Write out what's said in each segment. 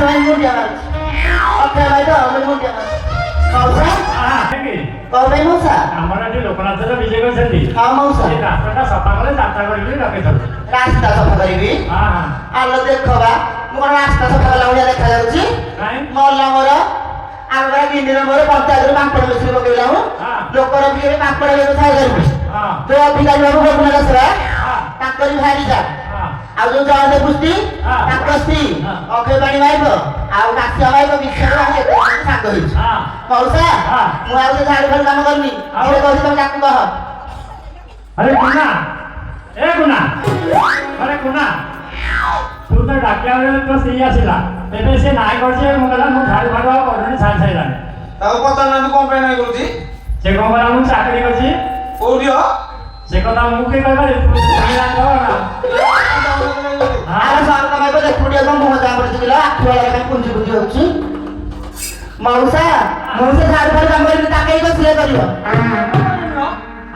main muda mas. Oke baik dong, main muda mas. Mau sa? Kau main mau sa? আমরা যে লোকনাথ বিজয় করছেন Kau mau sa? এই রাস্তাটা সাফা করে যাত্রা করিবি রাখে ধর রাস্তা সফা করিবি? হ্যাঁ আলো দেখো বা ମୁଁ କଣ ରାସ୍ତା ସଫା କଲା ଭଳିଆ ଦେଖାଯାଉଛି କାଇଁ ମଲା ମୋର ଆମର ଦିନରେ ମୋର ପଞ୍ଚାୟତରୁ ମାଙ୍କଡ ମିଶ୍ରି ପକେଇଲା ମୁଁ ଲୋକର ବି ମାଙ୍କଡ ବ୍ୟବସାୟ କରିବି ତୁ ଅଧିକାରୀ ବାବୁ ଗୋପନା ଦାସରା ତାଙ୍କରି ଭାରି ଯା ଆଉ ଯୋଉ ଜୟଦେବ ପୁଷ୍ଟି ତାଙ୍କ ସ୍ତ୍ରୀ ଅକ୍ଷୟ ପାଣି ଭାଇବ ଆଉ କାଶିଆ ଭାଇବ ବିଶ୍ୱର ସାଙ୍ଗ ହେଇଛି ମଉସା ମୁଁ ଆଉ ସେ ଝାଡୁ ଫାଡୁ କାମ କରିନି କିଏ କହୁଛି ତମେ ତାକୁ କହ আরে কোনা এ কোনা আরে কোনা তুই তো ডাকিয়া তো সেই আসিলা ଏବେ ସେ ନାଇଁ କରିଛି ମୁଁ କହିଲା ମୁଁ ଝାଡୁ ଫାଡୁ ଆଉ କରୁନି ଛାଡ଼ି ସାରିଲାଣି ତାକୁ ପଚାରୁନାହାନ୍ତି କଣ ପାଇଁ ନାଇଁ କରୁଛି ସେ କଣ କହିଲା ମୁଁ ଚାକିରି କରିଛି କୋଉଠି ହ ସେ କଥା ମୁଁ କିଏ କହିପାରିବି ତୁ ଶୁଣିଲାଣି ତ ନା ଆରେ ସରକାର ଭାଇବ ଦେଖୁଟି କଣ ମୁହଁ ଦାମ ପଡିଥିଲା ଆଖି ବାଲା କାଇଁ ପୁଞ୍ଜି ପୁଞ୍ଜି ହଉଛି ମଉସା ମଉସା ଝାଡୁ ଫାଡୁ କାମ କରିବି ତାକେ ହିଁ ସିଏ କରିବ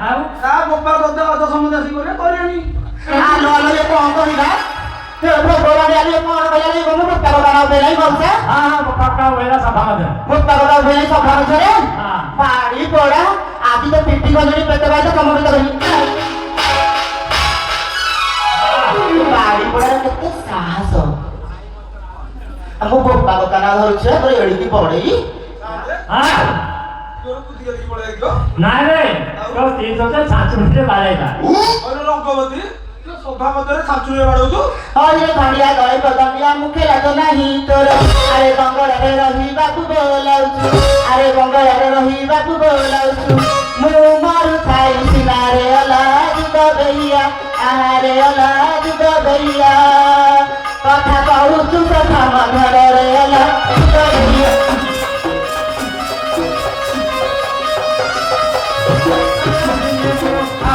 ଆଉ ତା ବୋପା ଦଦ ଅଧ ସମୁଦ୍ର ଆସି କରିବେ କରିବେନି ଆଲୋ ଆଲୋ ଏ କଣ କହିଲା ଭଗବାନ ଆଲୋ କଣ କହିଲା ମୁଁ ମୁକ୍ତା ବଗାନ ଉପରେ ନାହିଁ ମଉସା ହଁ ହଁ ପକ୍କା ଓଇଲା ସଫା ମଧ୍ୟ ମୁକ୍ତା ବଗାନ ଉପରେ ନାହିଁ ସଫା ମଝରେ ପାଣି ପଡା ଆଜି ତ ପିଟି ଗଲେଣି ପେଟ ବାଜ ତମ ପେଟ ଗଲି ପାଣି ପଡାର କେତେ ସାହସ ଆମ ବୋପା ବଗାନ ଧରୁଛୁ ତୋର ଏଡ଼ିକି ପଡେଇ ହଁ ତୋର ବୁଦ୍ଧି ଗଲିକି ପଳେଇ ଆସିବ ନାଇଁ ରେ ତ 300 ଛାଞ୍ଚ ମିନିଟ ବାଡ଼େଇଲା ଅରେ ରଙ୍ଗବତୀ ସଭା ମଧ୍ୟରେ ଛାଞ୍ଚୁରେ ବାଡଉଛୁ ହଇରେ ଖଣ୍ଡିଆ ଗଳି ପଦଣ୍ଡିଆ ମୁଖେ ଲାଗ ନାହିଁ ତୋର ଆରେ ବଙ୍ଗଳାରେ ରହିବାକୁ ବୋଲାଉଛୁ ଆରେ ବଙ୍ଗଳାରେ ରହିବାକୁ ବୋଲାଉଛୁ ମୁଁ ମରୁଥାଇ ସିନାରେ ଅଲାଜୁଗ ବେଇଆ ଆହାରେ ଅଲାଜୁଗ ବେଇଆ କଥା କହୁଛୁ କଥା ମଧରରେ ଅଲାଜୁଗ ବେଇଆ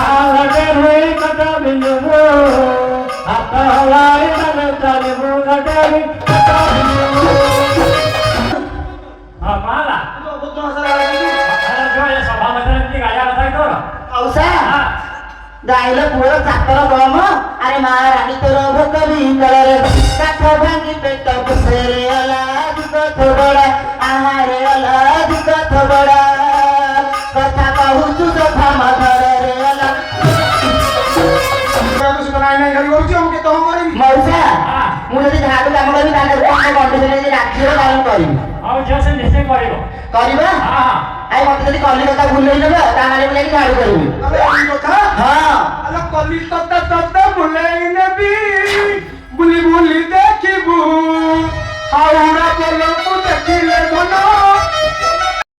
আলাদে হয়ে কথা বিন্দু হাত হলাই মানে চালিব গাড়ি কথা বিন্দু মালা বুদ্ধ ভাষা লাগি আরে জয় সভা মধ্যে কি গায়া কথা তো মৌসা ଗାଇଲ ପୁଅର ଚାକର କମ ଆରେ ମା ରାଣୀ ତୋର ଭୋକ ଭିତରରେ କାଠ ଭାଙ୍ଗି ପେଟ ପୋଷରେ ଅଲା ଦୁଃଖ ଥୋବଡ଼ା ଆହାରେ ଅଲା ଦୁଃଖ ଥୋବଡ଼ା କଥା କହୁଛୁ ସଫା ମଧରରେ ଅଲା ନାଇଁ ନାଇଁ ଖାଲି କରୁଛି ଆଉ କେତେ କଣ କରିବି ମଉସା ମୁଁ ଯଦି ଝାଡୁ କାମ କରିବି ତାହେଲେ କଣ କଣ୍ଡିସନରେ ଯଦି ରାଜି ହେବ ତାହେଲେ ମୁଁ କରିବି ଆଉ ଝିଅ ସେ ନିଶ୍ଚୟ କରିବ କରିବା ଆଇ ମତେ ଯଦି କଲିକତା ଭୁଲେଇ ନେବ ତାହେଲେ ମୁଁ ଯାଇକି ଝାଡୁ କରିବି ଏଇ କଥା ହଁ ଆଲୋ କଲିକତା ତତେ ବୁଲେଇ ନେବି ବୁଲି ବୁଲି ଦେଖିବୁ